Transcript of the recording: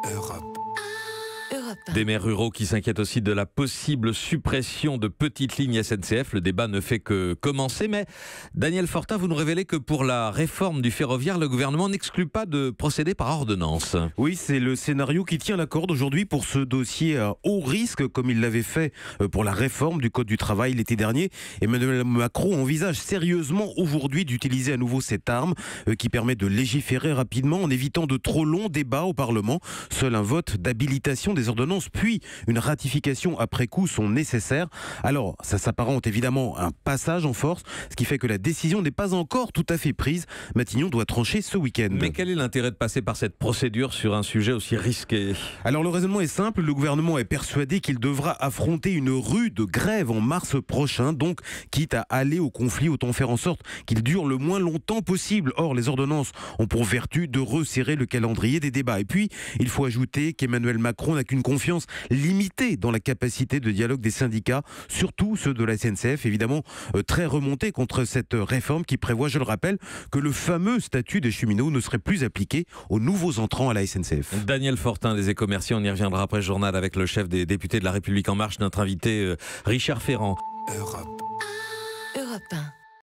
Europe. Des maires ruraux qui s'inquiètent aussi de la possible suppression de petites lignes SNCF. Le débat ne fait que commencer, mais Daniel Fortin, vous nous révélez que pour la réforme du ferroviaire, le gouvernement n'exclut pas de procéder par ordonnance. Oui, c'est le scénario qui tient la corde aujourd'hui pour ce dossier à haut risque, comme il l'avait fait pour la réforme du Code du travail l'été dernier. Emmanuel Macron envisage sérieusement aujourd'hui d'utiliser à nouveau cette arme qui permet de légiférer rapidement en évitant de trop longs débats au Parlement. Seul un vote d'habilitation des ordonnances puis une ratification après coup sont nécessaires. Alors, ça s'apparente évidemment à un passage en force, ce qui fait que la décision n'est pas encore tout à fait prise. Matignon doit trancher ce week-end. Mais quel est l'intérêt de passer par cette procédure sur un sujet aussi risqué ? Alors le raisonnement est simple, le gouvernement est persuadé qu'il devra affronter une rude grève en mars prochain, donc quitte à aller au conflit, autant faire en sorte qu'il dure le moins longtemps possible. Or, les ordonnances ont pour vertu de resserrer le calendrier des débats. Et puis, il faut ajouter qu'Emmanuel Macron n'a qu'une confiance limitée dans la capacité de dialogue des syndicats, surtout ceux de la SNCF, évidemment très remontés contre cette réforme qui prévoit, je le rappelle, que le fameux statut des cheminots ne serait plus appliqué aux nouveaux entrants à la SNCF. Daniel Fortin des Écomerciers, on y reviendra après le journal avec le chef des députés de La République En Marche, notre invité Richard Ferrand. Europe. Europe 1.